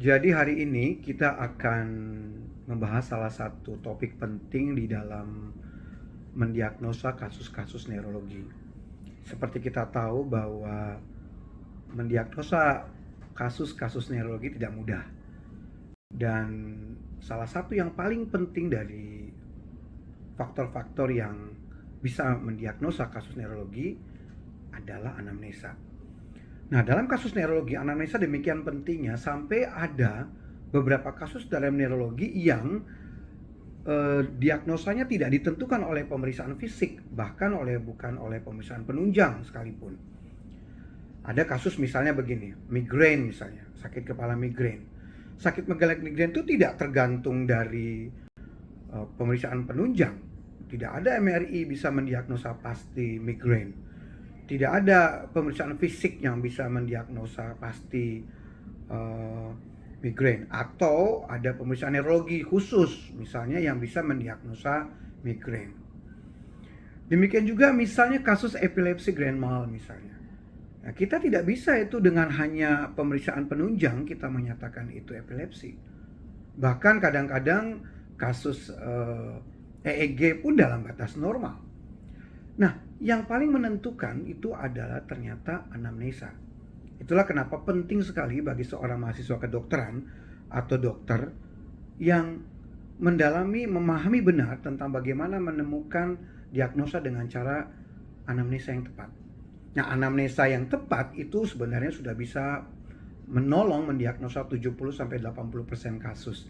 Jadi hari ini kita akan membahas salah satu topik penting di dalam mendiagnosa kasus-kasus neurologi. Seperti kita tahu bahwa mendiagnosa kasus-kasus neurologi tidak mudah. Dan salah satu yang paling penting dari faktor-faktor yang bisa mendiagnosa kasus neurologi adalah anamnesa. Nah, dalam kasus neurologi, anamnesa demikian pentingnya sampai ada beberapa kasus dalam neurologi yang diagnosanya tidak ditentukan oleh pemeriksaan fisik, bahkan bukan oleh pemeriksaan penunjang sekalipun. Ada kasus misalnya begini, migrain misalnya, sakit kepala migrain. Sakit migrain itu tidak tergantung dari pemeriksaan penunjang. Tidak ada MRI bisa mendiagnosa pasti migrain. Tidak ada pemeriksaan fisik yang bisa mendiagnosa pasti migrain, atau ada pemeriksaan neurologi khusus misalnya yang bisa mendiagnosa migrain. Demikian juga misalnya kasus epilepsi grand mal misalnya. Nah, kita tidak bisa itu dengan hanya pemeriksaan penunjang kita menyatakan itu epilepsi. Bahkan kadang-kadang kasus EEG pun dalam batas normal. Nah, yang paling menentukan itu adalah ternyata anamnesa. Itulah kenapa penting sekali bagi seorang mahasiswa kedokteran atau dokter yang memahami benar tentang bagaimana menemukan diagnosa dengan cara anamnesa yang tepat. Nah, anamnesa yang tepat itu sebenarnya sudah bisa menolong mendiagnosa 70-80% kasus.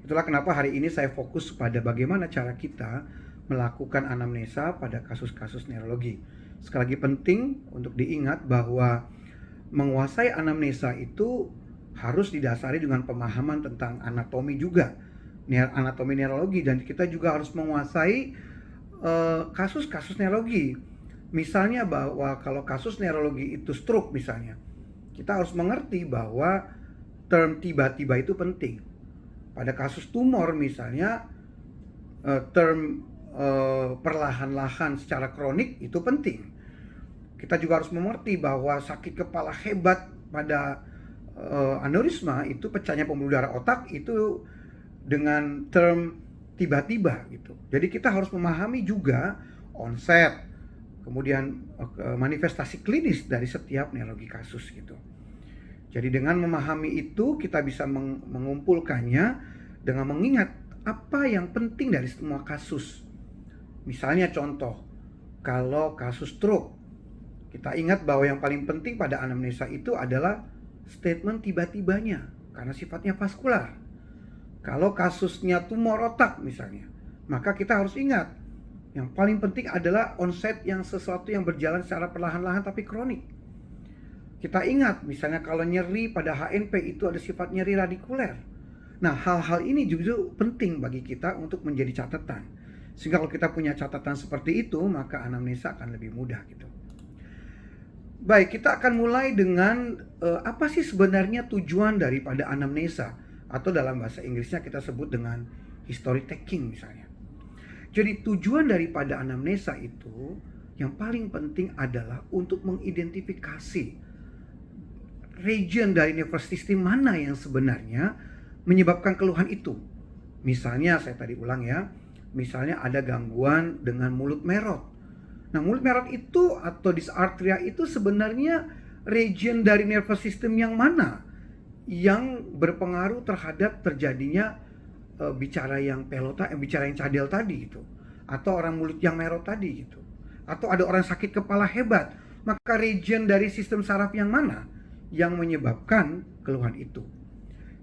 Itulah kenapa hari ini saya fokus pada bagaimana cara kita melakukan anamnesa pada kasus-kasus neurologi. Sekali lagi penting untuk diingat bahwa menguasai anamnesa itu harus didasari dengan pemahaman tentang anatomi juga, anatomi neurologi, dan kita juga harus menguasai kasus-kasus neurologi. Misalnya bahwa kalau kasus neurologi itu stroke misalnya, kita harus mengerti bahwa term tiba-tiba itu penting. Pada kasus tumor misalnya, term perlahan-lahan secara kronik itu penting. Kita juga harus mengerti bahwa sakit kepala hebat pada aneurisma itu pecahnya pembuluh darah otak itu dengan term tiba-tiba gitu. Jadi kita harus memahami juga onset, kemudian manifestasi klinis dari setiap neurologi kasus gitu. Jadi dengan memahami itu kita bisa mengumpulkannya dengan mengingat apa yang penting dari semua kasus. Misalnya contoh, kalau kasus stroke, kita ingat bahwa yang paling penting pada anamnesa itu adalah statement tiba-tibanya karena sifatnya vaskular. Kalau kasusnya tumor otak misalnya, maka kita harus ingat yang paling penting adalah onset yang sesuatu yang berjalan secara perlahan-lahan tapi kronik. Kita ingat misalnya kalau nyeri pada HNP itu ada sifat nyeri radikuler. Nah, hal-hal ini juga penting bagi kita untuk menjadi catatan. Sehingga kalau kita punya catatan seperti itu, maka anamnesa akan lebih mudah gitu. Baik, kita akan mulai dengan apa sih sebenarnya tujuan daripada anamnesa, atau dalam bahasa Inggrisnya kita sebut dengan history taking misalnya. Jadi tujuan daripada anamnesa itu yang paling penting adalah untuk mengidentifikasi region dari nervous system mana yang sebenarnya menyebabkan keluhan itu. Misalnya saya tadi ulang ya, misalnya ada gangguan dengan mulut merot. Nah, mulut merot itu atau dysarthria itu sebenarnya region dari nervous system yang mana yang berpengaruh terhadap terjadinya bicara yang pelota, bicara yang cadel tadi gitu, atau orang mulut yang merot tadi gitu, atau ada orang sakit kepala hebat, maka region dari sistem saraf yang mana yang menyebabkan keluhan itu.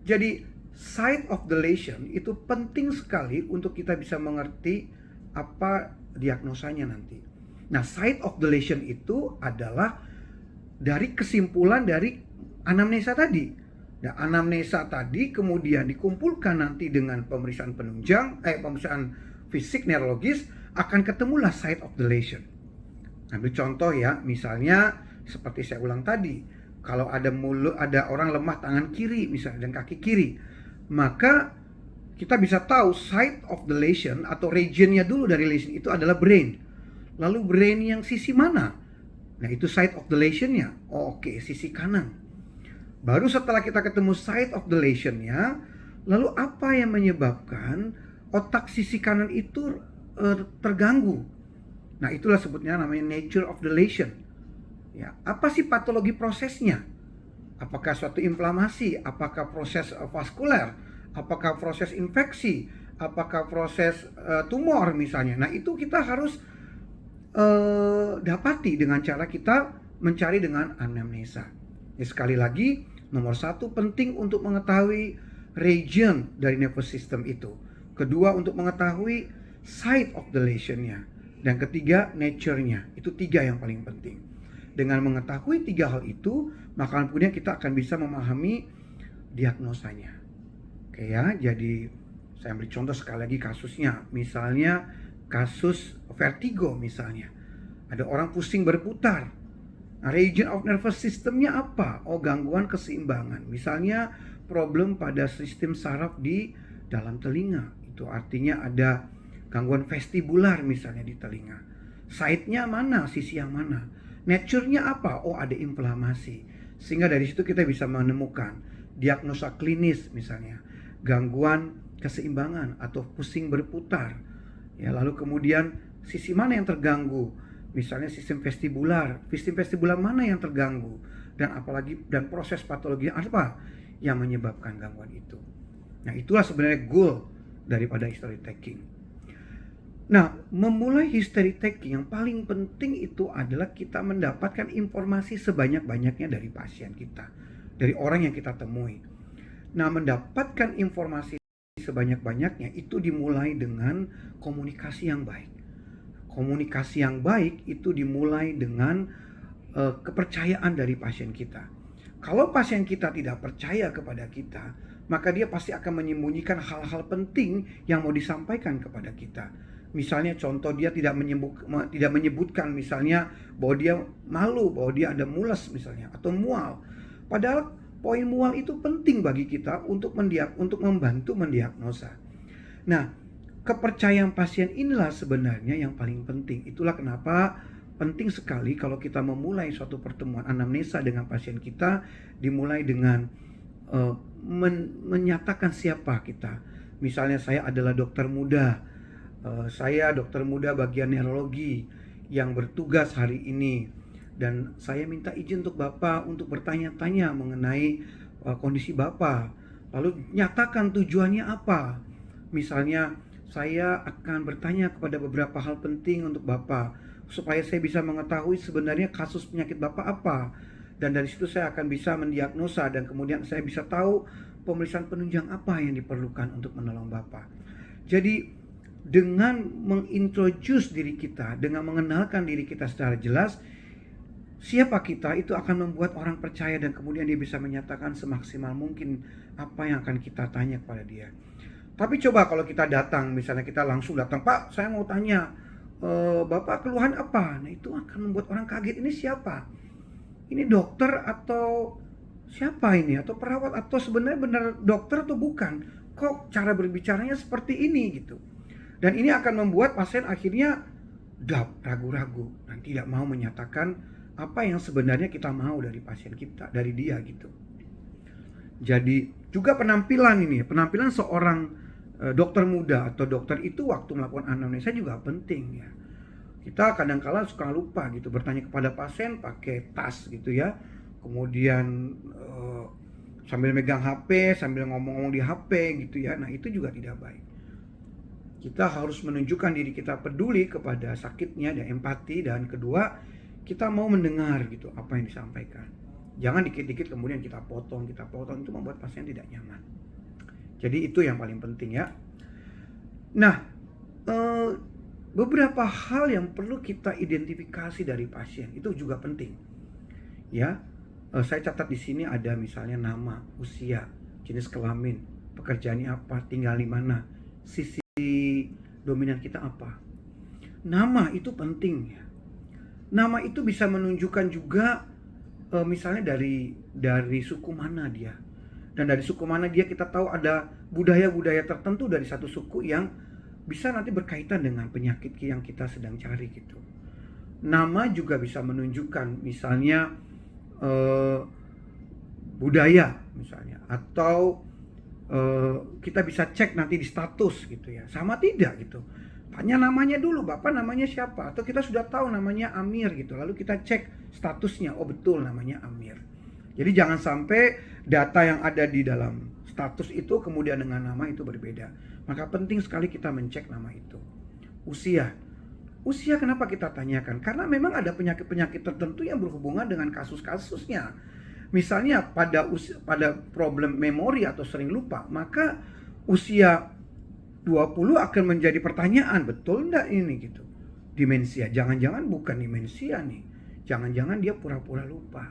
Jadi site of the lesion itu penting sekali untuk kita bisa mengerti apa diagnosanya nanti. Nah, site of the lesion itu adalah dari kesimpulan dari anamnesa tadi. Nah, anamnesa tadi kemudian dikumpulkan nanti dengan pemeriksaan penunjang, pemeriksaan fisik neurologis, akan ketemulah site of the lesion. Ambil contoh ya, misalnya seperti saya ulang tadi, kalau ada orang lemah tangan kiri misalnya dan kaki kiri, maka kita bisa tahu site of the lesion atau regionnya dulu dari lesion itu adalah brain. Lalu brain yang sisi mana? Nah, itu site of the lesionnya. Oke, sisi kanan. Baru setelah kita ketemu site of the lesion-nya, lalu apa yang menyebabkan otak sisi kanan itu terganggu. Nah, itulah sebutnya namanya nature of the lesion. Ya, apa sih patologi prosesnya? Apakah suatu inflamasi? Apakah proses vaskuler? Apakah proses infeksi? Apakah proses tumor misalnya? Nah, itu kita harus dapati dengan cara kita mencari dengan anamnesa. Ya, sekali lagi, nomor satu penting untuk mengetahui region dari nervous system itu. Kedua, untuk mengetahui site of the lesion-nya. Dan ketiga, nature-nya. Itu tiga yang paling penting. Dengan mengetahui tiga hal itu, maka kemudian kita akan bisa memahami diagnosanya. Oke ya, jadi saya ambil contoh sekali lagi kasusnya. Misalnya kasus vertigo misalnya. Ada orang pusing berputar. Nah, region of nervous system-nya apa? Oh, gangguan keseimbangan. Misalnya problem pada sistem saraf di dalam telinga. Itu artinya ada gangguan vestibular misalnya di telinga. Site-nya mana? Sisi yang mana? Nature-nya apa? Oh, ada inflamasi. Sehingga dari situ kita bisa menemukan diagnosa klinis misalnya. Gangguan keseimbangan atau pusing berputar. Ya, lalu kemudian sisi mana yang terganggu? Misalnya sistem vestibular. Sistem vestibular mana yang terganggu? Dan apalagi dan proses patologi apa yang menyebabkan gangguan itu. Nah, itulah sebenarnya goal daripada history taking. Nah, memulai history taking yang paling penting itu adalah kita mendapatkan informasi sebanyak-banyaknya dari pasien kita, dari orang yang kita temui. Nah, mendapatkan informasi sebanyak-banyaknya itu dimulai dengan komunikasi yang baik. Komunikasi yang baik itu dimulai dengan kepercayaan dari pasien kita. Kalau pasien kita tidak percaya kepada kita, maka dia pasti akan menyembunyikan hal-hal penting yang mau disampaikan kepada kita. Misalnya contoh, dia tidak menyebutkan misalnya bahwa dia malu, bahwa dia ada mules misalnya atau mual. Padahal poin mual itu penting bagi kita untuk membantu mendiagnosa. Nah, kepercayaan pasien inilah sebenarnya yang paling penting. Itulah kenapa penting sekali kalau kita memulai suatu pertemuan anamnesa dengan pasien kita, dimulai dengan menyatakan siapa kita. Misalnya saya adalah dokter muda. Saya dokter muda bagian neurologi yang bertugas hari ini, dan saya minta izin untuk Bapak untuk bertanya-tanya mengenai kondisi Bapak. Lalu nyatakan tujuannya apa. Misalnya saya akan bertanya kepada beberapa hal penting untuk Bapak supaya saya bisa mengetahui sebenarnya kasus penyakit Bapak apa, dan dari situ saya akan bisa mendiagnosa dan kemudian saya bisa tahu pemeriksaan penunjang apa yang diperlukan untuk menolong Bapak. Jadi dengan mengintroduce diri kita, dengan mengenalkan diri kita secara jelas, siapa kita, itu akan membuat orang percaya dan kemudian dia bisa menyatakan semaksimal mungkin apa yang akan kita tanya kepada dia. Tapi coba kalau kita datang, misalnya kita langsung datang, Pak, saya mau tanya, Bapak keluhan apa? Nah, itu akan membuat orang kaget, ini siapa? Ini dokter atau siapa ini? Atau perawat atau sebenarnya benar dokter atau bukan? Kok cara berbicaranya seperti ini gitu? Dan ini akan membuat pasien akhirnya ragu-ragu dan tidak mau menyatakan apa yang sebenarnya kita mau dari pasien kita, dari dia gitu. Jadi juga penampilan seorang dokter muda atau dokter itu waktu melakukan anamnesa juga penting ya. Kita kadang-kala suka lupa gitu bertanya kepada pasien pakai tas gitu ya. Kemudian sambil megang HP, sambil ngomong-ngomong di HP gitu ya. Nah, itu juga tidak baik. Kita harus menunjukkan diri kita peduli kepada sakitnya dan empati, dan kedua, kita mau mendengar gitu apa yang disampaikan. Jangan dikit-dikit kemudian kita potong, itu membuat pasien tidak nyaman. Jadi itu yang paling penting ya. Nah, beberapa hal yang perlu kita identifikasi dari pasien itu juga penting. Ya, saya catat di sini ada misalnya nama, usia, jenis kelamin, pekerjaannya apa, tinggal di mana, sisi dominan kita apa. Nama itu penting ya. Nama itu bisa menunjukkan juga misalnya dari suku mana dia. Dan dari suku mana dia kita tahu ada budaya-budaya tertentu dari satu suku yang bisa nanti berkaitan dengan penyakit yang kita sedang cari gitu. Nama juga bisa menunjukkan misalnya budaya misalnya, atau kita bisa cek nanti di status gitu ya, sama tidak gitu. Tanya namanya dulu, bapak namanya siapa, atau kita sudah tahu namanya Amir gitu, lalu kita cek statusnya, oh betul namanya Amir. Jadi jangan sampai data yang ada di dalam status itu kemudian dengan nama itu berbeda. Maka penting sekali kita mencek nama itu. Usia kenapa kita tanyakan? Karena memang ada penyakit-penyakit tertentu yang berhubungan dengan kasus-kasusnya. Misalnya pada problem memori atau sering lupa, maka usia 20 akan menjadi pertanyaan, betul enggak ini gitu. Demensia, jangan-jangan bukan demensia nih. Jangan-jangan dia pura-pura lupa.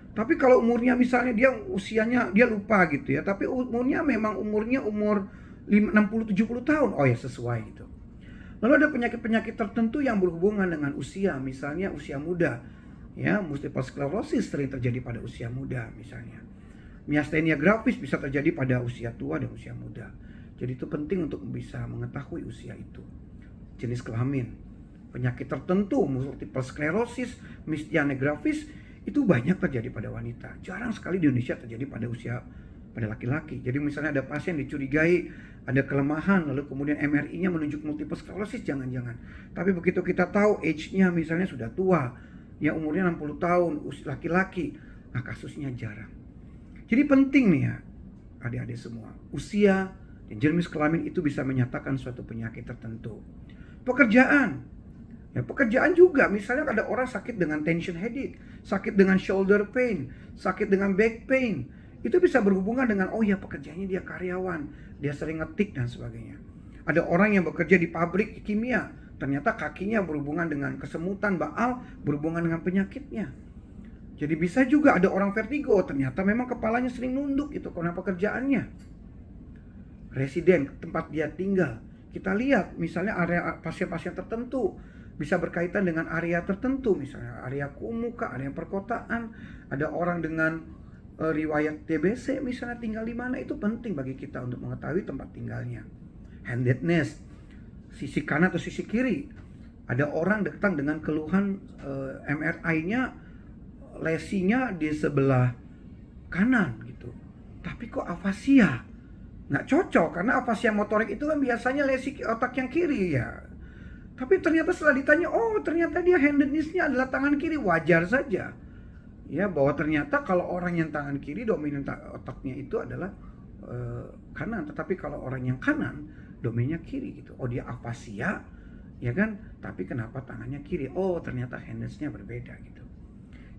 Tapi kalau umurnya misalnya usianya dia lupa gitu ya, tapi umurnya memang umur 60-70 tahun, oh ya sesuai gitu. Lalu ada penyakit-penyakit tertentu yang berhubungan dengan usia, misalnya usia muda. Ya, multiple sclerosis sering terjadi pada usia muda misalnya. Myasthenia gravis bisa terjadi pada usia tua dan usia muda. Jadi itu penting untuk bisa mengetahui usia itu. Jenis kelamin, penyakit tertentu, multiple sclerosis, myasthenia gravis itu banyak terjadi pada wanita. Jarang sekali di Indonesia terjadi pada laki-laki. Jadi misalnya ada pasien dicurigai ada kelemahan, lalu kemudian MRI-nya menunjuk multiple sclerosis, jangan-jangan. Tapi begitu kita tahu age-nya misalnya sudah tua, ya umurnya 60 tahun, laki-laki, nah kasusnya jarang. Jadi penting nih ya, adik-adik semua, usia dan jenis kelamin itu bisa menyatakan suatu penyakit tertentu. Pekerjaan, ya pekerjaan juga, misalnya ada orang sakit dengan tension headache, sakit dengan shoulder pain, sakit dengan back pain, itu bisa berhubungan dengan, oh ya pekerjaannya dia karyawan, dia sering ngetik dan sebagainya. Ada orang yang bekerja di pabrik kimia, ternyata kakinya berhubungan dengan kesemutan, baal berhubungan dengan penyakitnya. Jadi bisa juga ada orang vertigo, ternyata memang kepalanya sering nunduk itu karena pekerjaannya. Residen, tempat dia tinggal. Kita lihat misalnya area pasien-pasien tertentu bisa berkaitan dengan area tertentu, misalnya area kumuh, area perkotaan. Ada orang dengan riwayat TBC misalnya tinggal di mana, itu penting bagi kita untuk mengetahui tempat tinggalnya. Handedness, sisi kanan atau sisi kiri. Ada orang datang dengan keluhan MRI-nya lesinya di sebelah kanan gitu. Tapi kok afasia? Nggak cocok, karena afasia motorik itu kan biasanya lesi otak yang kiri ya. Tapi ternyata setelah ditanya, oh ternyata dia handedness-nya adalah tangan kiri, wajar saja. Ya, bahwa ternyata kalau orang yang tangan kiri dominan otaknya itu adalah kanan, tetapi kalau orang yang kanan domainnya kiri gitu. Oh dia afasia, ya kan? Tapi kenapa tangannya kiri? Oh ternyata handedness-nya berbeda gitu.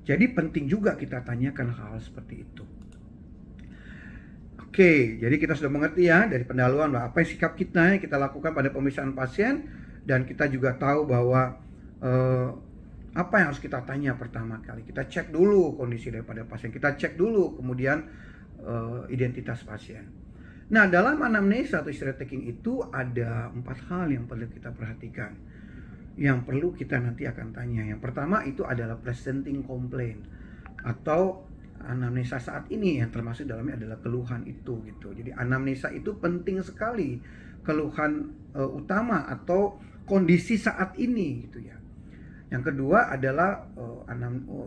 Jadi penting juga kita tanyakan hal-hal seperti itu. Oke, jadi kita sudah mengerti ya dari pendahuluan bahwa apa yang sikap kita yang kita lakukan pada pemeriksaan pasien, dan kita juga tahu bahwa apa yang harus kita tanya pertama kali. Kita cek dulu kondisi daripada pasien, kita cek dulu kemudian identitas pasien. Nah, dalam anamnesa atau history taking itu ada 4 hal yang perlu kita perhatikan, yang perlu kita nanti akan tanya. Yang pertama itu adalah presenting complaint atau anamnesa saat ini, yang termasuk dalamnya adalah keluhan itu gitu. Jadi anamnesa itu penting sekali, keluhan utama atau kondisi saat ini gitu ya. Yang kedua adalah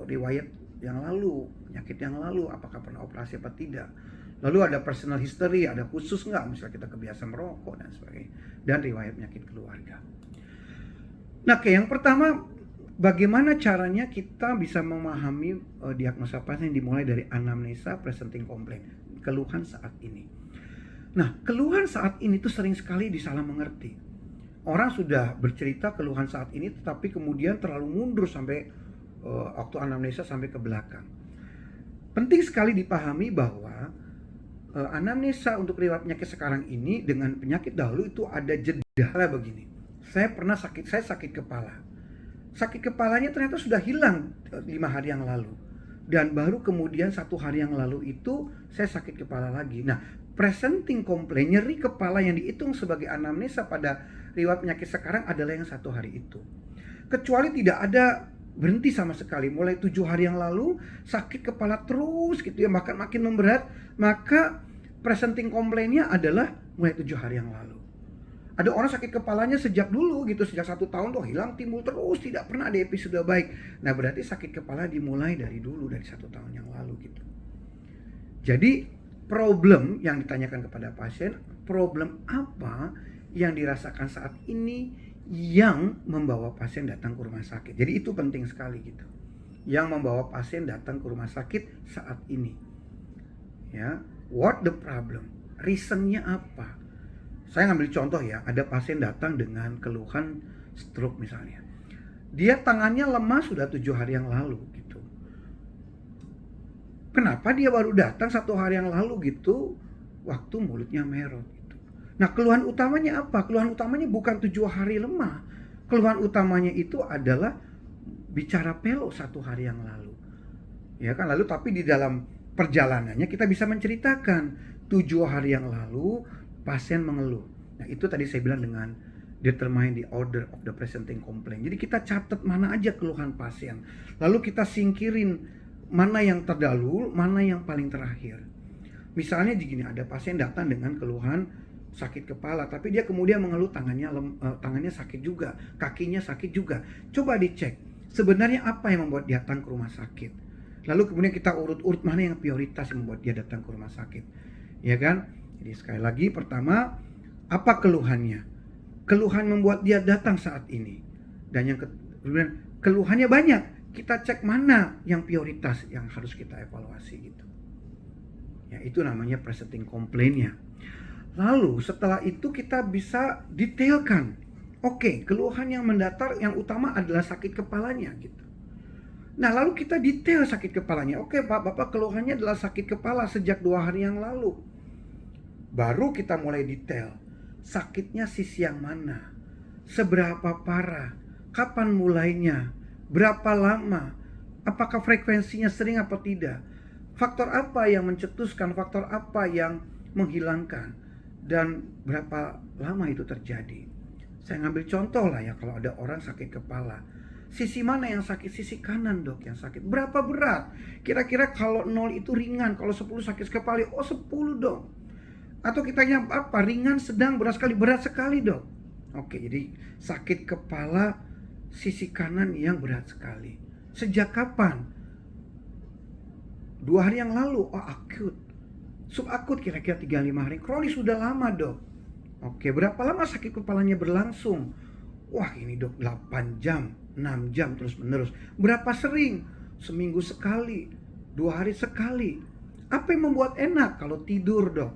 riwayat yang lalu, penyakit yang lalu, apakah pernah operasi apa tidak. Lalu ada personal history, ada khusus nggak, misalnya kita kebiasaan merokok dan sebagainya. Dan riwayat penyakit keluarga. Nah, yang pertama, bagaimana caranya kita bisa memahami diagnosa pasien dimulai dari anamnesa, presenting complaint, keluhan saat ini. Nah, keluhan saat ini tuh sering sekali disalah mengerti. Orang sudah bercerita keluhan saat ini, tetapi kemudian terlalu mundur sampai waktu anamnesa sampai ke belakang. Penting sekali dipahami bahwa anamnesa untuk riwayat penyakit sekarang ini dengan penyakit dahulu itu ada jeda begini. Saya sakit kepala. Sakit kepalanya ternyata sudah hilang 5 hari yang lalu. Dan baru kemudian 1 hari yang lalu itu saya sakit kepala lagi. Nah, presenting complaint, nyeri kepala yang dihitung sebagai anamnesa pada riwayat penyakit sekarang adalah yang 1 hari itu. Kecuali tidak ada berhenti sama sekali, mulai 7 hari yang lalu sakit kepala terus gitu ya, bahkan makin memberat, maka presenting complaint-nya adalah mulai 7 hari yang lalu. Ada orang sakit kepalanya sejak dulu gitu, sejak 1 tahun tuh hilang, timbul terus, tidak pernah ada episode baik. Nah berarti sakit kepala dimulai dari dulu, dari 1 tahun yang lalu gitu. Jadi problem yang ditanyakan kepada pasien, problem apa yang dirasakan saat ini yang membawa pasien datang ke rumah sakit. Jadi itu penting sekali gitu. Yang membawa pasien datang ke rumah sakit saat ini. Ya, what the problem? Reasonnya apa? Saya ngambil contoh ya, ada pasien datang dengan keluhan stroke misalnya. Dia tangannya lemah sudah 7 hari yang lalu gitu. Kenapa dia baru datang 1 hari yang lalu gitu, waktu mulutnya merot gitu. Nah, keluhan utamanya apa? Keluhan utamanya bukan 7 hari lemah. Keluhan utamanya itu adalah bicara pelok 1 hari yang lalu. Ya kan, lalu tapi di dalam perjalanannya kita bisa menceritakan 7 hari yang lalu pasien mengeluh. Nah, itu tadi saya bilang dengan determine the order of the presenting complaint. Jadi kita catat mana aja keluhan pasien. Lalu kita singkirin mana yang terdahulu, mana yang paling terakhir. Misalnya begini, ada pasien datang dengan keluhan sakit kepala, tapi dia kemudian mengeluh tangannya sakit juga, kakinya sakit juga. Coba dicek, sebenarnya apa yang membuat dia datang ke rumah sakit. Lalu kemudian kita urut-urut mana yang prioritas yang membuat dia datang ke rumah sakit. Ya kan? Jadi sekali lagi, pertama, apa keluhannya? Keluhan membuat dia datang saat ini. Dan yang kemudian keluhannya banyak. Kita cek mana yang prioritas yang harus kita evaluasi gitu. Ya, itu namanya presenting complaint-nya. Lalu setelah itu kita bisa detailkan. Oke, keluhan yang mendatar yang utama adalah sakit kepalanya gitu. Nah, lalu kita detail sakit kepalanya. Oke, Pak, Bapak keluhannya adalah sakit kepala sejak 2 hari yang lalu. Baru kita mulai detail. Sakitnya sisi yang mana? Seberapa parah? Kapan mulainya? Berapa lama? Apakah frekuensinya sering atau tidak? Faktor apa yang mencetuskan? Faktor apa yang menghilangkan? Dan berapa lama itu terjadi? Saya ngambil contoh lah ya, kalau ada orang sakit kepala. Sisi mana yang sakit? Sisi kanan, Dok, yang sakit. Berapa berat? Kira-kira kalau 0 itu ringan, kalau 10 sakit kepala, oh 10 dong. Atau kita apa? Ringan, sedang, berat sekali, Dok. Oke, jadi sakit kepala sisi kanan yang berat sekali. Sejak kapan? 2 hari yang lalu. Oh, akut. Subakut kira-kira 3-5 hari. Kronis sudah lama, Dok. Oke, berapa lama sakit kepalanya berlangsung? Wah, ini, Dok, 8 jam, 6 jam terus menerus. Berapa sering? Seminggu sekali, 2 hari sekali. Apa yang membuat enak? Kalau tidur, Dok.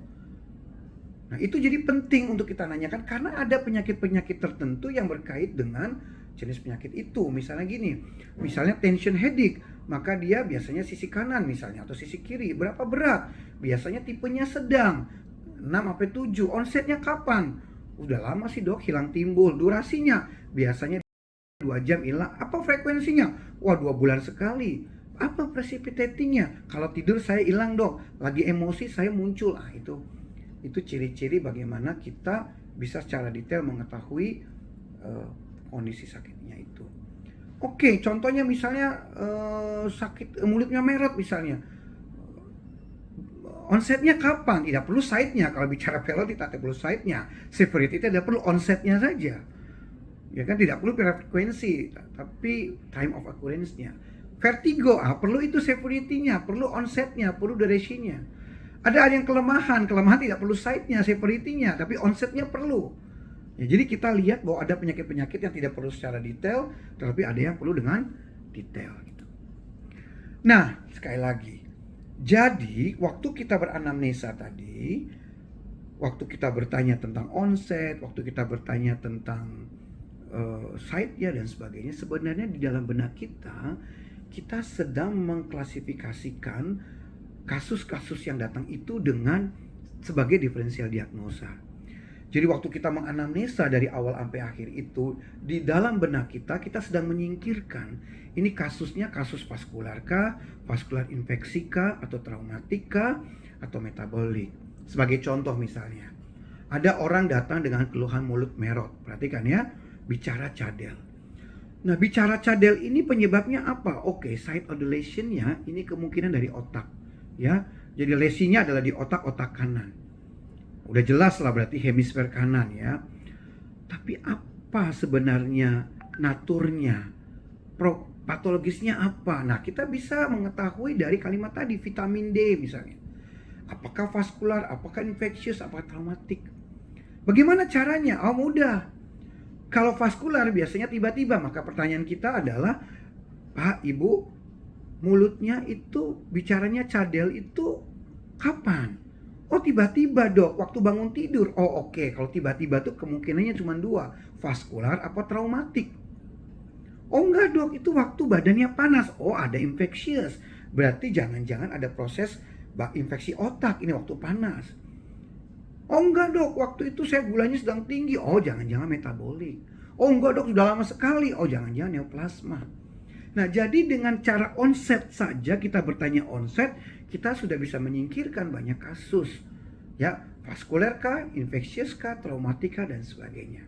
Nah, itu jadi penting untuk kita nanyakan karena ada penyakit-penyakit tertentu yang berkait dengan jenis penyakit itu. Misalnya gini, misalnya tension headache, maka dia biasanya sisi kanan misalnya atau sisi kiri. Berapa berat? Biasanya tipenya sedang, 6-7. Onsetnya kapan? Udah lama sih, Dok, hilang timbul. Durasinya biasanya 2 jam hilang. Apa frekuensinya? Wah, 2 bulan sekali. Apa precipitatingnya? Kalau tidur saya hilang, Dok. Lagi emosi saya muncul. Itu ciri-ciri bagaimana kita bisa secara detail mengetahui kondisi sakitnya itu. Oke, contohnya misalnya sakit mulutnya merot misalnya. Onsetnya kapan? Tidak perlu site-nya. Kalau bicara pelot tidak perlu site-nya. Severity tidak perlu onset-nya saja. Ya kan, tidak perlu frekuensi, tapi time of occurrence-nya. Vertigo, perlu itu severity-nya, perlu onset-nya, perlu duration-nya. Ada yang kelemahan tidak perlu site-nya, severity-nya, tapi onset-nya perlu. Ya, jadi kita lihat bahwa ada penyakit-penyakit yang tidak perlu secara detail, tetapi ada yang perlu dengan detail gitu. Nah, sekali lagi. Jadi, waktu kita beranamnesa tadi, waktu kita bertanya tentang onset, waktu kita bertanya tentang site-nya dan sebagainya, sebenarnya di dalam benak kita sedang mengklasifikasikan kasus-kasus yang datang itu dengan sebagai diferensial diagnosa. Jadi waktu kita menganamnesa dari awal sampai akhir itu, di dalam benak kita sedang menyingkirkan ini kasusnya kasus vaskular kah, vaskular infeksi kah, atau traumatik kah, atau metabolik. Sebagai contoh misalnya, ada orang datang dengan keluhan mulut merot. Perhatikan ya, bicara cadel. Nah, bicara cadel ini penyebabnya apa? Oke, site of the lesion-nya ini kemungkinan dari otak. Ya, jadi lesinya adalah di otak kanan. Udah jelas lah berarti hemisfer kanan ya. Tapi apa sebenarnya naturnya? Patologisnya apa? Nah, kita bisa mengetahui dari kalimat tadi, vitamin D misalnya. Apakah vaskular, apakah infeksius, apakah traumatik. Bagaimana caranya? Oh mudah. Kalau vaskular biasanya tiba-tiba, maka pertanyaan kita adalah, Pak, Ibu, mulutnya itu bicaranya cadel itu kapan? Oh tiba-tiba dok, waktu bangun tidur. Oh oke, kalau tiba-tiba tuh kemungkinannya cuma dua, vaskular apa traumatik. Oh enggak dok, itu waktu badannya panas. Oh ada infeksius, berarti jangan-jangan ada proses infeksi otak, ini waktu panas. Oh enggak dok, waktu itu saya gulanya sedang tinggi. Oh jangan-jangan metabolik. Oh enggak dok, sudah lama sekali. Oh jangan-jangan neoplasma. Nah jadi dengan cara onset saja, kita bertanya onset, kita sudah bisa menyingkirkan banyak kasus. Ya, vaskuler kah, infeksius kah, traumatika dan sebagainya.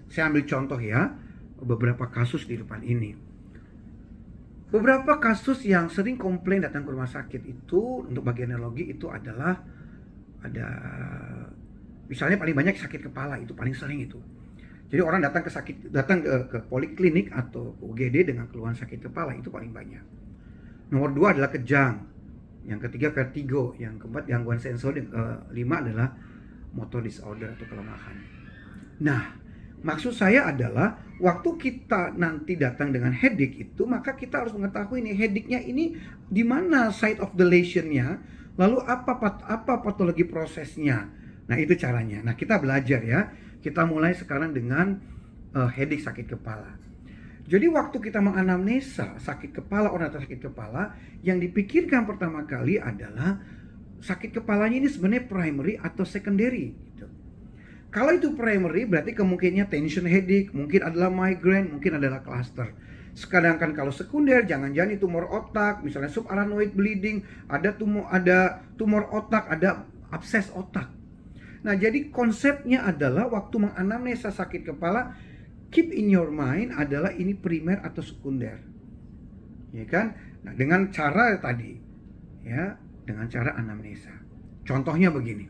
Saya ambil contoh ya, beberapa kasus di depan ini. Beberapa kasus yang sering komplain datang ke rumah sakit itu untuk bagian neurologi itu adalah ada misalnya paling banyak sakit kepala, itu paling sering itu. Jadi orang datang ke poliklinik atau UGD dengan keluhan sakit kepala itu paling banyak. Nomor 2 adalah kejang, yang ketiga vertigo, yang keempat gangguan sensori, yang kelima adalah motor disorder atau kelemahan. Nah, maksud saya adalah waktu kita nanti datang dengan headache itu, maka kita harus mengetahui nih headache-nya ini di mana site of the lesion-nya, lalu apa patologi prosesnya. Nah, itu caranya. Nah, kita belajar ya. Kita mulai sekarang dengan headache, sakit kepala. Jadi waktu kita menganamnesa sakit kepala, orang atau sakit kepala, yang dipikirkan pertama kali adalah sakit kepalanya ini sebenarnya primary atau secondary gitu. Kalau itu primary berarti kemungkinannya tension headache, mungkin adalah migraine, mungkin adalah cluster. Sedangkan kalau sekunder, jangan-jangan itu tumor otak, misalnya subarachnoid bleeding, ada tumor otak, ada abses otak. Nah, jadi konsepnya adalah waktu menganamnesa sakit kepala, keep in your mind adalah ini primer atau sekunder. Ya kan? Nah, dengan cara tadi ya, dengan cara anamnesa. Contohnya begini.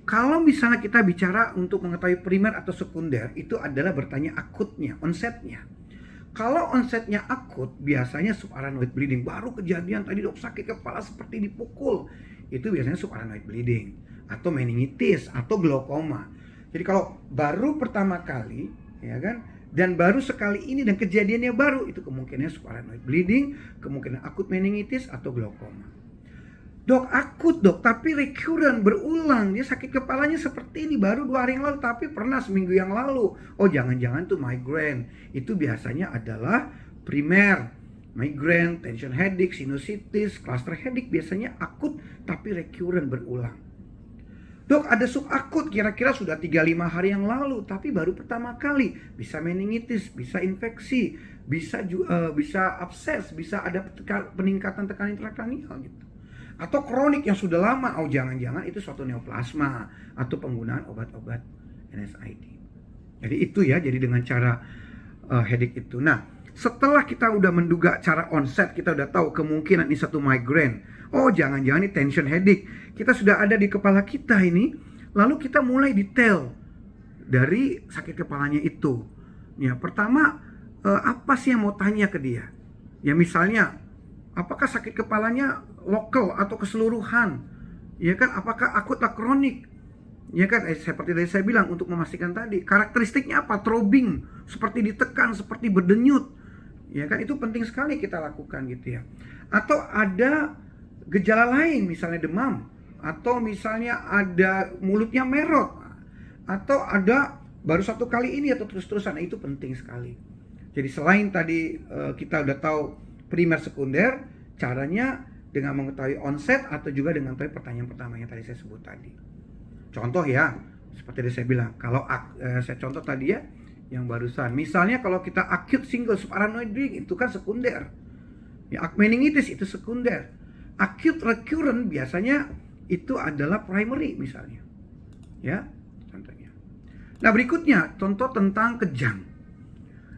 Kalau misalnya kita bicara untuk mengetahui primer atau sekunder, itu adalah bertanya akutnya, onsetnya. Kalau onsetnya akut, biasanya subarachnoid bleeding. Baru kejadian tadi dok sakit kepala seperti dipukul. Itu biasanya subarachnoid bleeding. Atau meningitis, atau glaukoma. Jadi kalau baru pertama kali, ya kan, dan baru sekali ini dan kejadiannya baru, itu kemungkinannya subarachnoid bleeding, kemungkinan akut meningitis atau glaukoma. Dok, akut dok, tapi recurrent, berulang. Dia sakit kepalanya seperti ini, baru 2 hari yang lalu, tapi pernah seminggu yang lalu. Oh, jangan-jangan itu migraine. Itu biasanya adalah primer. Migraine, tension headache, sinusitis, cluster headache biasanya akut, tapi recurrent, berulang. Dok, ada subakut, kira-kira sudah 3-5 hari yang lalu, tapi baru pertama kali. Bisa meningitis, bisa infeksi, bisa abses, bisa ada peningkatan tekanan intrakranial gitu. Atau kronik yang sudah lama, oh jangan-jangan itu suatu neoplasma atau penggunaan obat-obat NSAID. Jadi itu ya, jadi dengan cara headache itu. Nah, setelah kita udah menduga cara onset, kita udah tahu kemungkinan ini satu migraine. Oh jangan-jangan ini tension headache. Kita sudah ada di kepala kita ini. Lalu kita mulai detail dari sakit kepalanya itu. Ya, pertama apa sih yang mau tanya ke dia? Ya misalnya, apakah sakit kepalanya lokal atau keseluruhan? Ya kan, apakah akut atau kronik? Ya kan, seperti tadi saya bilang untuk memastikan tadi. Karakteristiknya apa? Throbbing, seperti ditekan, seperti berdenyut. Ya kan, itu penting sekali kita lakukan gitu ya. Atau ada gejala lain, misalnya demam, atau misalnya ada mulutnya merot, atau ada baru satu kali ini atau terus-terusan. Nah, itu penting sekali. Jadi selain tadi kita udah tahu primer sekunder, caranya dengan mengetahui onset atau juga dengan mengetahui pertanyaan pertama yang tadi saya sebut tadi. Contoh ya, seperti yang saya bilang, kalau saya contoh tadi ya, yang barusan, misalnya kalau kita acute single subarachnoid bleeding itu kan sekunder. Ya, meningitis itu sekunder. Acute recurrent biasanya itu adalah primary misalnya. Ya, contohnya. Nah, berikutnya contoh tentang kejang.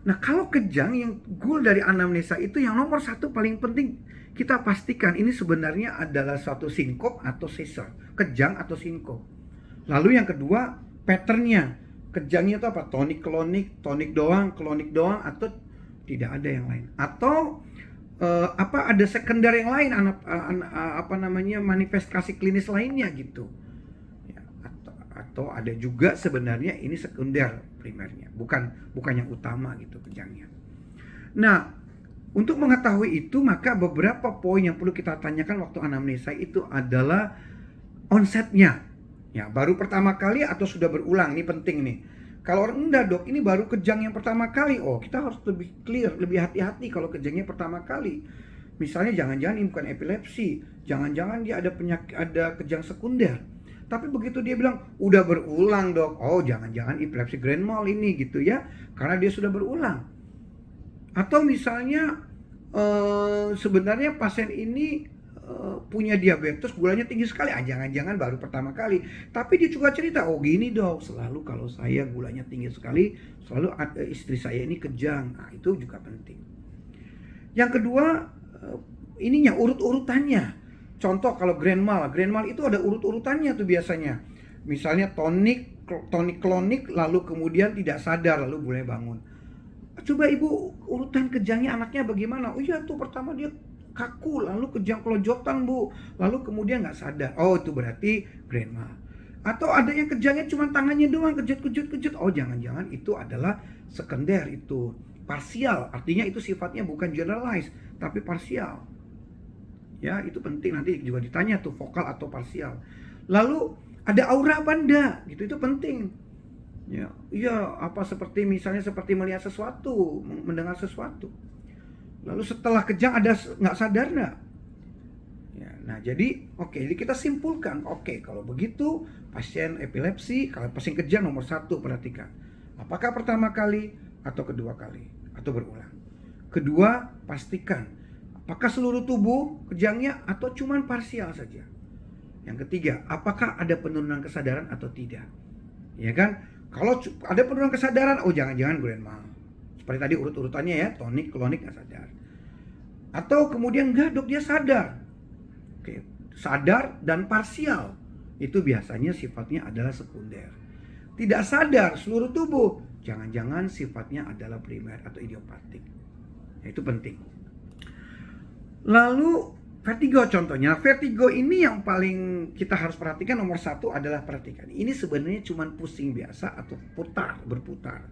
Nah, kalau kejang, yang goal dari anamnesa itu yang nomor 1 paling penting kita pastikan ini sebenarnya adalah suatu sinkop atau seizure, kejang atau sinkop. Lalu yang kedua, patternnya. Kejangnya itu apa? Tonik klonik doang, klonik doang, atau tidak ada yang lain. Atau apa ada sekunder yang lain, apa namanya, manifestasi klinis lainnya gitu. Ya, atau ada juga sebenarnya ini sekunder primernya, bukan yang utama gitu kejangnya. Nah, untuk mengetahui itu maka beberapa poin yang perlu kita tanyakan waktu anamnesa itu adalah onsetnya. Ya, baru pertama kali atau sudah berulang, ini penting nih. Kalau orang enggak dok, ini baru kejang yang pertama kali. Oh, kita harus lebih clear, lebih hati-hati kalau kejangnya pertama kali. Misalnya jangan-jangan ini bukan epilepsi, jangan-jangan dia ada penyakit, ada kejang sekunder. Tapi begitu dia bilang udah berulang dok, oh jangan-jangan epilepsi grand mal ini gitu ya, karena dia sudah berulang. Atau misalnya sebenarnya pasien ini punya diabetes, gulanya tinggi sekali, jangan-jangan baru pertama kali. Tapi dia juga cerita, oh gini dok, selalu kalau saya gulanya tinggi sekali, selalu istri saya ini kejang. Nah, itu juga penting. Yang kedua, ininya urut-urutannya. Contoh kalau grand mal itu ada urut-urutannya tuh biasanya. Misalnya tonik klonik, lalu kemudian tidak sadar, lalu mulai bangun. Coba ibu urutan kejangnya anaknya bagaimana? Oh iya tuh pertama dia kaku, lalu kejang kelojotan bu, lalu kemudian nggak sadar. Oh itu berarti grand mal. Atau ada yang kejangnya cuma tangannya doang, kejut. Oh jangan-jangan itu adalah sekunder, itu parsial. Artinya itu sifatnya bukan generalized, tapi parsial. Ya itu penting, nanti juga ditanya tuh vokal atau parsial. Lalu ada aura apa enggak? Gitu, itu penting. Ya, iya apa seperti misalnya seperti melihat sesuatu, mendengar sesuatu. Lalu setelah kejang ada nggak sadar nggak? Ya, nah jadi jadi kita simpulkan, kalau begitu pasien epilepsi, kalau pasien kejang nomor 1 perhatikan. Apakah pertama kali atau kedua kali atau berulang? Kedua, pastikan apakah seluruh tubuh kejangnya atau cuman parsial saja. Yang ketiga, apakah ada penurunan kesadaran atau tidak? Ya kan? Kalau ada penurunan kesadaran, oh jangan-jangan grand mal. Seperti tadi urut-urutannya ya, tonik, klonik nggak sadar. Atau kemudian enggak dok, dia sadar. Sadar dan parsial. Itu biasanya sifatnya adalah sekunder. Tidak sadar seluruh tubuh, jangan-jangan sifatnya adalah primer atau idiopatik. Itu penting. Lalu vertigo contohnya. Vertigo ini yang paling kita harus perhatikan, nomor 1 adalah perhatikan. Ini sebenarnya cuma pusing biasa atau berputar.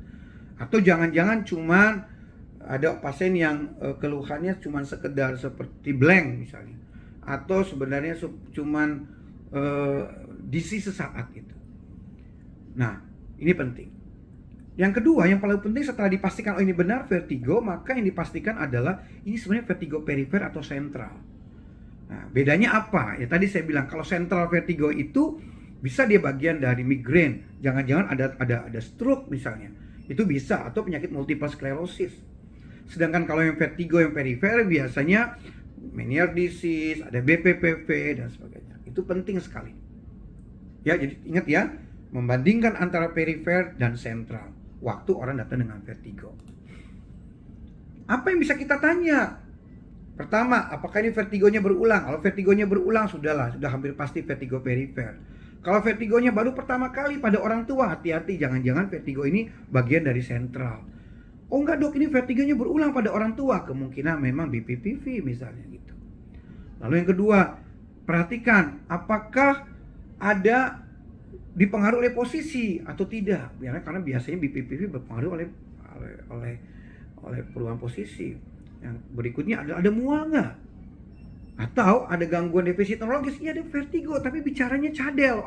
Atau jangan-jangan cuma ada pasien yang keluhannya cuma sekedar seperti blank misalnya. Atau sebenarnya cuma disi sesaat gitu. Nah, ini penting. Yang kedua, yang paling penting setelah dipastikan ini benar vertigo, maka yang dipastikan adalah ini sebenarnya vertigo perifer atau sentral. Nah, bedanya apa? Ya tadi saya bilang kalau central vertigo itu bisa dia bagian dari migrain. Jangan-jangan ada stroke misalnya. Itu bisa, atau penyakit multiple sclerosis. Sedangkan kalau yang vertigo yang perifer biasanya Meniere disease, ada BPPV dan sebagainya. Itu penting sekali. Ya, jadi ingat ya, membandingkan antara perifer dan sentral waktu orang datang dengan vertigo. Apa yang bisa kita tanya? Pertama, apakah ini vertigonya berulang? Kalau vertigonya berulang, sudah hampir pasti vertigo perifer. Kalau vertigonya baru pertama kali pada orang tua, hati-hati, jangan-jangan vertigo ini bagian dari sentral. Oh enggak dok, ini vertigonya berulang pada orang tua, kemungkinan memang BPPV misalnya gitu. Lalu yang kedua, perhatikan apakah ada dipengaruhi oleh posisi atau tidak. Karena biasanya BPPV berpengaruh oleh perubahan posisi. Yang berikutnya ada mual nggak? Atau ada gangguan defisit neurologis? Iya ada vertigo, tapi bicaranya cadel.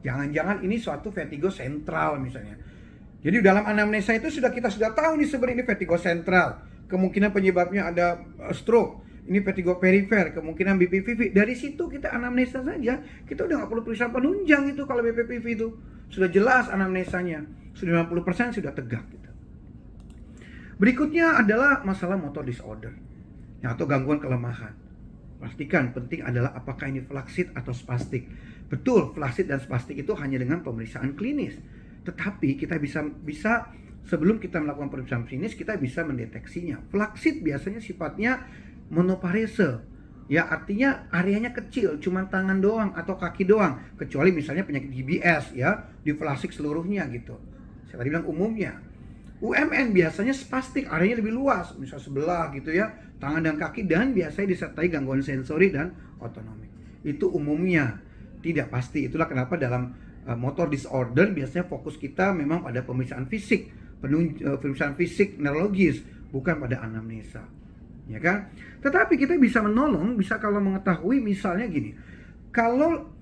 Jangan-jangan ini suatu vertigo sentral misalnya. Jadi dalam anamnesa itu kita sudah tahu nih sebenarnya ini vertigo sentral. Kemungkinan penyebabnya ada stroke. Ini vertigo perifer, kemungkinan BPPV. Dari situ kita anamnesa saja. Kita udah nggak perlu periksa penunjang itu kalau BPPV itu. Sudah jelas anamnesanya. Sudah 90% sudah tegak gitu. Berikutnya adalah masalah motor disorder atau gangguan kelemahan. Pastikan penting adalah apakah ini flaksid atau spastik. Betul, flaksid dan spastik itu hanya dengan pemeriksaan klinis. Tetapi kita bisa sebelum kita melakukan pemeriksaan klinis kita bisa mendeteksinya. Flaksid biasanya sifatnya monoparese. Ya artinya areanya kecil, cuma tangan doang atau kaki doang. Kecuali misalnya penyakit GBS ya, diflasik seluruhnya gitu. Saya tadi bilang umumnya. UMN biasanya spastik, areanya lebih luas, misal sebelah gitu ya, tangan dan kaki, dan biasanya disertai gangguan sensori dan otonomi. Itu umumnya, tidak pasti. Itulah kenapa dalam motor disorder biasanya fokus kita memang pada pemeriksaan fisik, pemeriksaan fisik neurologis, bukan pada anamnesa. Ya kan? Tetapi kita bisa menolong, bisa kalau mengetahui misalnya gini, kalau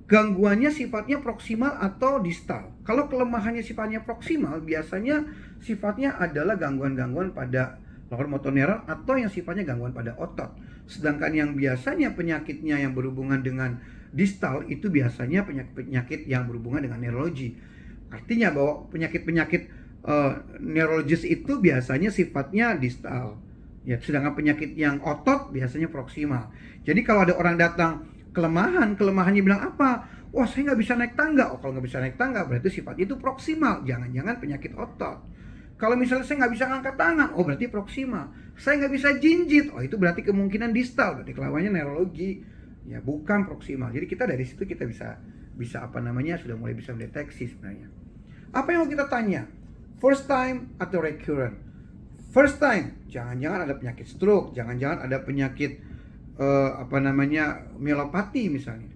gangguannya sifatnya proksimal atau distal. Kalau kelemahannya sifatnya proksimal, biasanya sifatnya adalah gangguan-gangguan pada lokomotor neuron atau yang sifatnya gangguan pada otot. Sedangkan yang biasanya penyakitnya yang berhubungan dengan distal itu biasanya penyakit yang berhubungan dengan neurologi. Artinya bahwa penyakit-penyakit neurologis itu biasanya sifatnya distal. Ya, sedangkan penyakit yang otot biasanya proksimal. Jadi kalau ada orang datang kelemahannya bilang apa? Wah, saya nggak bisa naik tangga. Oh, kalau nggak bisa naik tangga berarti sifatnya itu proksimal. Jangan-jangan penyakit otot. Kalau misalnya saya nggak bisa ngangkat tangan, oh berarti proksimal. Saya nggak bisa jinjit, oh itu berarti kemungkinan distal. Berarti kelawannya neurologi, ya bukan proksimal. Jadi kita dari situ kita bisa apa namanya sudah mulai bisa mendeteksi sebenarnya. Apa yang mau kita tanya? First time atau recurrent? First time, jangan-jangan ada penyakit stroke, jangan-jangan ada penyakit myelopati misalnya.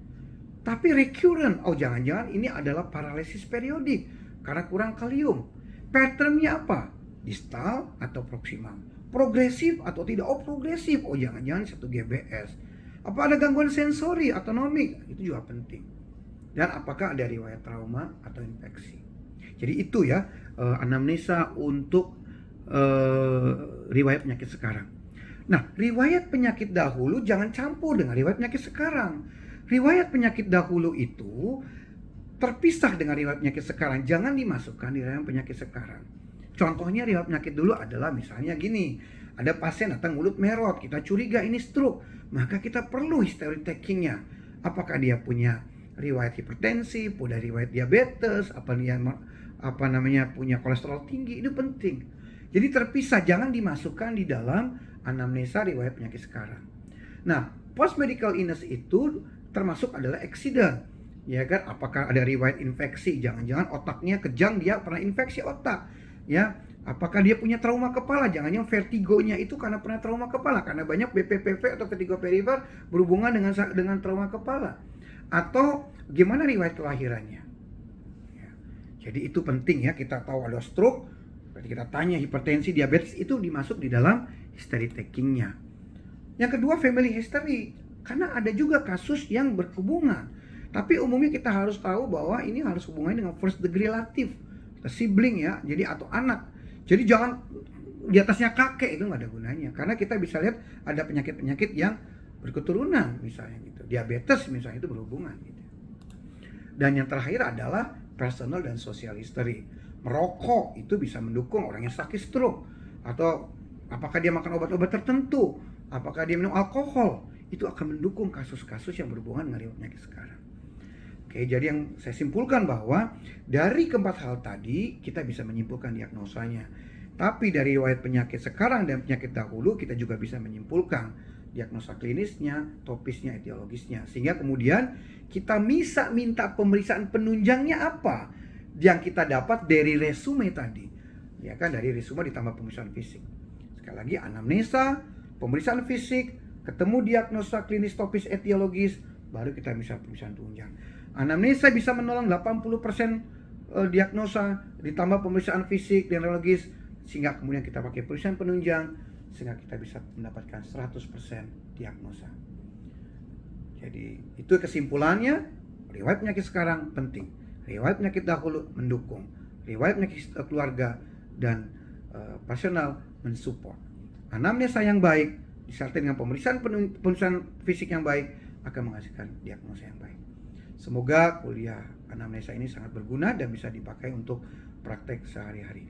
Tapi recurrent, oh jangan-jangan ini adalah paralisis periodik karena kurang kalium. Patternnya apa? Distal atau proksimal? Progresif atau tidak? Oh progresif, oh jangan-jangan satu GBS. Apa ada gangguan sensori, otonomik? Itu juga penting. Dan apakah ada riwayat trauma atau infeksi? Jadi itu ya anamnesa untuk riwayat penyakit sekarang. Nah, riwayat penyakit dahulu jangan campur dengan riwayat penyakit sekarang. Riwayat penyakit dahulu itu terpisah dengan riwayat penyakit sekarang. Jangan dimasukkan di riwayat penyakit sekarang. Contohnya riwayat penyakit dulu adalah misalnya gini. Ada pasien datang mulut merot, kita curiga ini stroke. Maka kita perlu history takingnya. Apakah dia punya riwayat hipertensi, punya riwayat diabetes, punya kolesterol tinggi, itu penting. Jadi terpisah, jangan dimasukkan di dalam anamnesa riwayat penyakit sekarang. Nah, post medical illness itu termasuk adalah accident. Ya kan, apakah ada riwayat infeksi? Jangan-jangan otaknya kejang, dia pernah infeksi otak. Ya, apakah dia punya trauma kepala? Jangan-jangan vertigonya itu karena pernah trauma kepala, karena banyak BPPV atau vertigo perifer berhubungan dengan trauma kepala. Atau gimana riwayat kelahirannya? Ya. Jadi itu penting ya, kita tahu ada stroke. Berarti kita tanya hipertensi, diabetes itu dimasuk di dalam history takingnya. Yang kedua family history, karena ada juga kasus yang berhubungan. Tapi umumnya kita harus tahu bahwa ini harus hubungannya dengan first degree relative, sibling ya, jadi atau anak. Jadi jangan di atasnya kakek, itu nggak ada gunanya. Karena kita bisa lihat ada penyakit-penyakit yang berketurunan misalnya gitu, diabetes misalnya itu berhubungan gitu. Dan yang terakhir adalah personal dan social history. Merokok itu bisa mendukung orang yang sakit stroke, atau apakah dia makan obat-obat tertentu, apakah dia minum alkohol, itu akan mendukung kasus-kasus yang berhubungan dengan riwayat penyakit sekarang. Oke, jadi yang saya simpulkan bahwa dari keempat hal tadi kita bisa menyimpulkan diagnosanya. Tapi dari riwayat penyakit sekarang dan penyakit dahulu kita juga bisa menyimpulkan diagnosa klinisnya, topisnya, etiologisnya. Sehingga kemudian kita bisa minta pemeriksaan penunjangnya apa yang kita dapat dari resume tadi. Ya kan, dari resume ditambah pemeriksaan fisik. Sekali lagi anamnesa, pemeriksaan fisik, ketemu diagnosa klinis, topis, etiologis, baru kita bisa pemeriksaan penunjang. Anamnesa bisa menolong 80% diagnosa, ditambah pemeriksaan fisik dan neurologis, sehingga kemudian kita pakai pemeriksaan penunjang, sehingga kita bisa mendapatkan 100% diagnosa. Jadi itu kesimpulannya, riwayat penyakit sekarang penting. Riwayat penyakit dahulu mendukung, riwayat penyakit keluarga dan personal mensupport. Anamnesa yang baik disertai dengan pemeriksaan fisik yang baik akan menghasilkan diagnosa yang baik. Semoga kuliah anamnesa ini sangat berguna dan bisa dipakai untuk praktek sehari-hari.